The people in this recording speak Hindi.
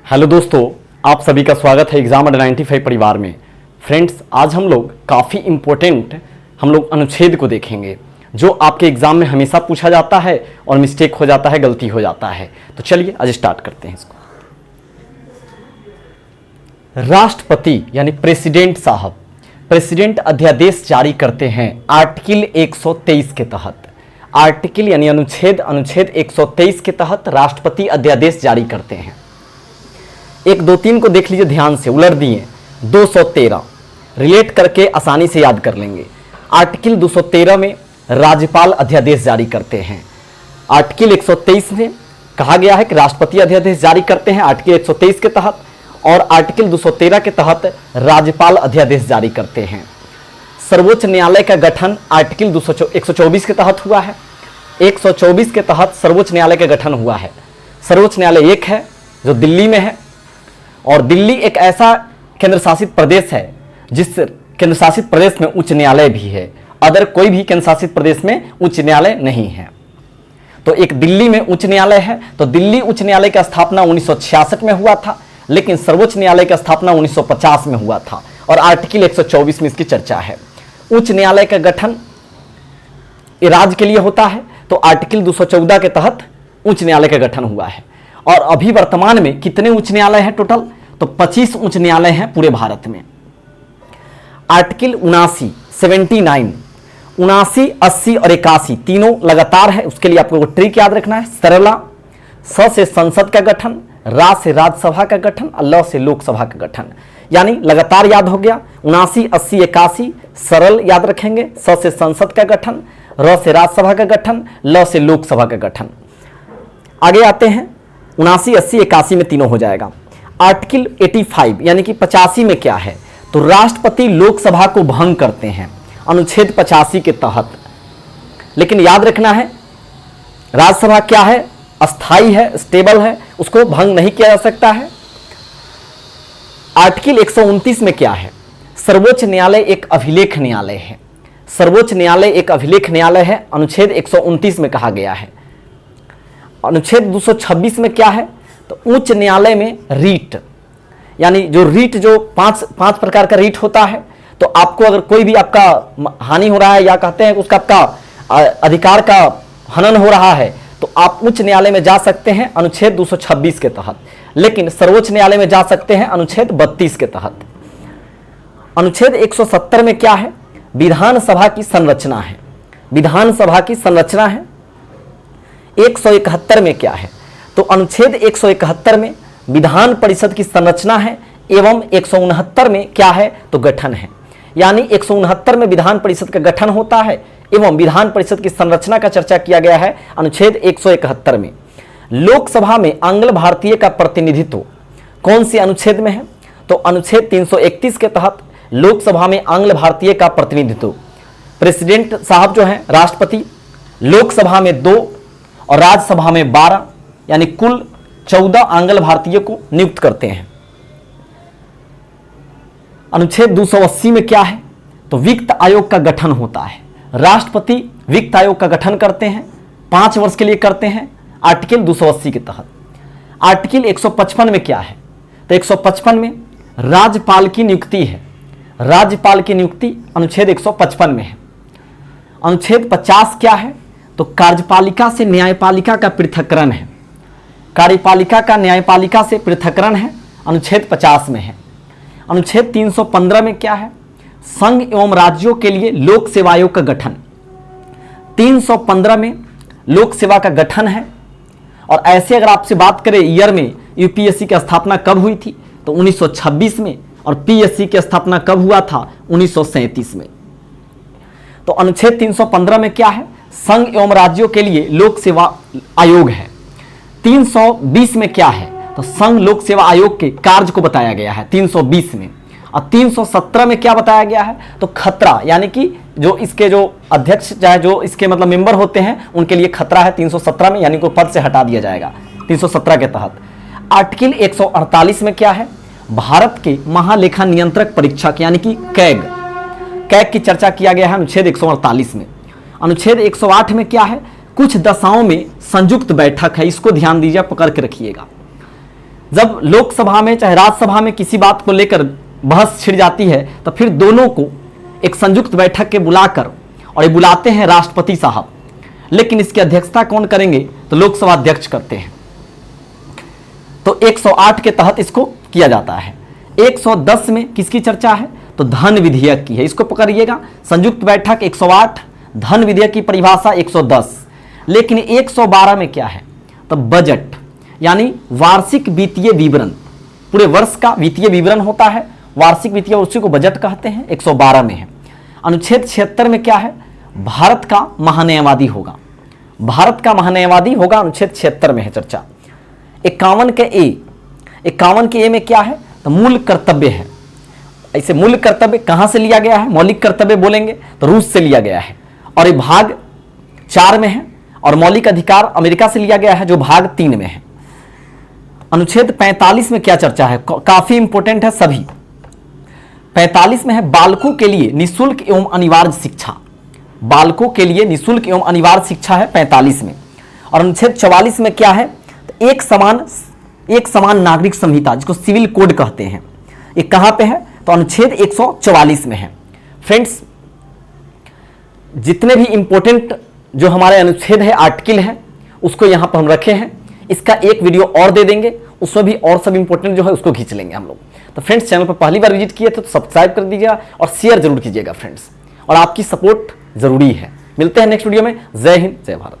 हेलो दोस्तों, आप सभी का स्वागत है एग्जाम अंडर 95 परिवार में। फ्रेंड्स, आज हम लोग काफ़ी इम्पोर्टेंट अनुच्छेद को देखेंगे जो आपके एग्जाम में हमेशा पूछा जाता है और मिस्टेक हो जाता है, गलती हो जाता है। तो चलिए आज स्टार्ट करते हैं इसको। राष्ट्रपति यानी प्रेसिडेंट साहब प्रेसिडेंट अध्यादेश जारी करते हैं आर्टिकल 123 के तहत। आर्टिकल यानी अनुच्छेद 123 के तहत राष्ट्रपति अध्यादेश जारी करते हैं। 1, 2, 3 को देख लीजिए ध्यान से, उलट दिए। 213 रिलेट करके आसानी से याद कर लेंगे। आर्टिकल 213 में राज्यपाल अध्यादेश जारी करते हैं। आर्टिकल 123 में कहा गया है कि राष्ट्रपति अध्यादेश जारी करते हैं आर्टिकल 123 के तहत, और आर्टिकल 213 के तहत राज्यपाल अध्यादेश जारी करते हैं। सर्वोच्च न्यायालय का गठन आर्टिकल 124 के तहत हुआ है। 124 के तहत सर्वोच्च न्यायालय का गठन हुआ है। सर्वोच्च न्यायालय एक है जो दिल्ली में है, और दिल्ली एक ऐसा केंद्र शासित प्रदेश है जिस केंद्र शासित प्रदेश में उच्च न्यायालय भी है। अदर कोई भी केंद्र शासित प्रदेश में उच्च न्यायालय नहीं है। तो एक दिल्ली में उच्च न्यायालय है। तो दिल्ली उच्च न्यायालय का स्थापना 1966 में हुआ था, लेकिन सर्वोच्च न्यायालय का स्थापना 1950 में हुआ था, और आर्टिकल 124 में इसकी चर्चा है। उच्च न्यायालय का गठन राज्य के लिए होता है, तो आर्टिकल 214 के तहत उच्च न्यायालय का गठन हुआ है। और अभी वर्तमान में कितने उच्च न्यायालय हैं टोटल? तो 25 उच्च न्यायालय हैं पूरे भारत में। आर्टिकल 79, 79, 80 और 81 तीनों लगातार है। उसके लिए आपको ट्रिक याद रखना है। सरला, स से संसद का गठन, रा से राज्यसभा का गठन, और ल से लोकसभा का गठन, यानी लगातार याद हो गया। 79, 80, 81 सरल याद रखेंगे। स से संसद का गठन, र से राज्यसभा का गठन, ल से लोकसभा का गठन। आगे आते हैं। 79, 80, 81 में तीनों हो जाएगा। आर्टिकल 85 यानी कि 85 में क्या है? तो राष्ट्रपति लोकसभा को भंग करते हैं अनुच्छेद 85 के तहत। लेकिन याद रखना है, राज्यसभा क्या है? अस्थाई है, स्टेबल है, उसको भंग नहीं किया जा सकता है। आर्टिकल 129 में क्या है? सर्वोच्च न्यायालय एक अभिलेख न्यायालय है। सर्वोच्च न्यायालय एक अभिलेख न्यायालय है, अनुच्छेद 129 में कहा गया है। अनुच्छेद 226 में क्या है? तो उच्च न्यायालय में रीट, यानी जो रीट जो पांच प्रकार का रीट होता है। तो आपको अगर कोई भी आपका हानि हो रहा है, या कहते हैं उसका आपका अधिकार का हनन हो रहा है, तो आप उच्च न्यायालय में जा सकते हैं अनुच्छेद 226 के तहत। लेकिन सर्वोच्च न्यायालय में जा सकते हैं अनुच्छेद 32 के तहत। अनुच्छेद 170 में क्या है? विधानसभा की संरचना है। विधानसभा की संरचना है। 171 में क्या है? तो अनुच्छेद 171 में विधान परिषद की संरचना है, एवं 169 में क्या है? तो गठन है। यानी 169 में विधान परिषद का गठन होता है, एवं विधान परिषद की संरचना का चर्चा किया गया है अनुच्छेद 171 में। लोकसभा में आंग्ल भारतीय का प्रतिनिधित्व कौन से अनुच्छेद में है? तो अनुच्छेद 331 के तहत लोकसभा में आंग्ल भारतीय का प्रतिनिधित्व। प्रेसिडेंट साहब जो हैं राष्ट्रपति, लोकसभा में 2 और राज्यसभा में 12, यानी कुल 14 आंग्ल भारतीय को नियुक्त करते हैं। अनुच्छेद 280 में क्या है? तो वित्त आयोग का गठन होता है। राष्ट्रपति वित्त आयोग का गठन करते हैं, 5 वर्ष के लिए करते हैं, आर्टिकल 280 के तहत। आर्टिकल 155 में क्या है? तो 155 में राज्यपाल की नियुक्ति है। राज्यपाल की नियुक्ति अनुच्छेद 155 में है। अनुच्छेद 50 क्या है? तो कार्यपालिका से न्यायपालिका का पृथक्करण है। कार्यपालिका का न्यायपालिका से पृथक्करण है, अनुच्छेद 50 में है। अनुच्छेद 315 में क्या है? संघ एवं राज्यों के लिए लोक सेवा आयोग का गठन। 315 में लोक सेवा का गठन है। और ऐसे अगर आपसे बात करें ईयर में यूपीएससी की स्थापना कब हुई थी, तो 1926 में, और पीएससी की स्थापना कब हुआ था? 1937 में। तो अनुच्छेद 315 में क्या है? संघ एवं राज्यों के लिए लोक सेवा आयोग है। 320 में क्या है? तो संघ लोक सेवा आयोग के कार्य को बताया गया है 320 में। और 317 में क्या बताया गया है? तो खतरा, यानी कि जो इसके जो अध्यक्ष चाहे जो इसके मतलब मेंबर होते हैं उनके लिए खतरा है 317 में, यानी को पद से हटा दिया जाएगा 317 के तहत। आर्टिकल 148 में क्या है? भारत के महालेखा नियंत्रक परीक्षक यानी कि कैग की चर्चा किया गया है अनुच्छेद 148 में। अनुच्छेद 108 में क्या है? कुछ दशाओं में संयुक्त बैठक है, इसको ध्यान दीजिए, पकड़ के रखिएगा। जब लोकसभा में चाहे राज्यसभा में किसी बात को लेकर बहस छिड़ जाती है तो फिर दोनों को एक संयुक्त बैठक के बुलाकर, और ये बुलाते हैं राष्ट्रपति साहब, लेकिन इसकी अध्यक्षता कौन करेंगे तो लोकसभा अध्यक्ष करते हैं। तो 108 के तहत इसको किया जाता है। 110 में किसकी चर्चा है तो धन विधेयक की है। इसको पकड़िएगा, संयुक्त बैठक 108, धन विधेयक की परिभाषा 110। लेकिन 112 में क्या है तो बजट, यानी वार्षिक वित्तीय विवरण, पूरे वर्ष का वित्तीय विवरण होता है, वार्षिक वित्तीय, उसी को बजट कहते हैं, 112 में है। अनुच्छेद 76 में क्या है, भारत का महान्यायवादी होगा, भारत का महान्यायवादी होगा, अनुच्छेद 76 में है चर्चा। 51 के ए में क्या है तो मूल कर्तव्य है। ऐसे मूल कर्तव्य कहां से लिया गया है, मौलिक कर्तव्य बोलेंगे तो रूस से लिया गया है, और ये भाग 4 में है, और मौलिक अधिकार अमेरिका से लिया गया है जो भाग 3 में है। अनुच्छेद 45 में क्या चर्चा है, काफी इंपॉर्टेंट है सभी। 45 में है बालकों के लिए निःशुल्क एवं अनिवार्य शिक्षा, बालकों के लिए निःशुल्क एवं अनिवार्य शिक्षा है 45 में। और अनुच्छेद 44 में क्या है तो एक समान नागरिक संहिता, जिसको सिविल कोड कहते हैं, ये कहां पे है तो अनुच्छेद 144 में है। फ्रेंड्स, जितने भी इंपॉर्टेंट जो हमारे अनुच्छेद है, आर्टिकल है, उसको यहां पर हम रखे हैं। इसका एक वीडियो और दे देंगे, उसमें भी और सब इंपॉर्टेंट जो है उसको खींच लेंगे हम लोग। तो फ्रेंड्स, चैनल पर पहली बार विजिट किए थे तो सब्सक्राइब कर दीजिएगा और शेयर जरूर कीजिएगा फ्रेंड्स, और आपकी सपोर्ट जरूरी है। मिलते हैं नेक्स्ट वीडियो में। जय हिंद, जय भारत।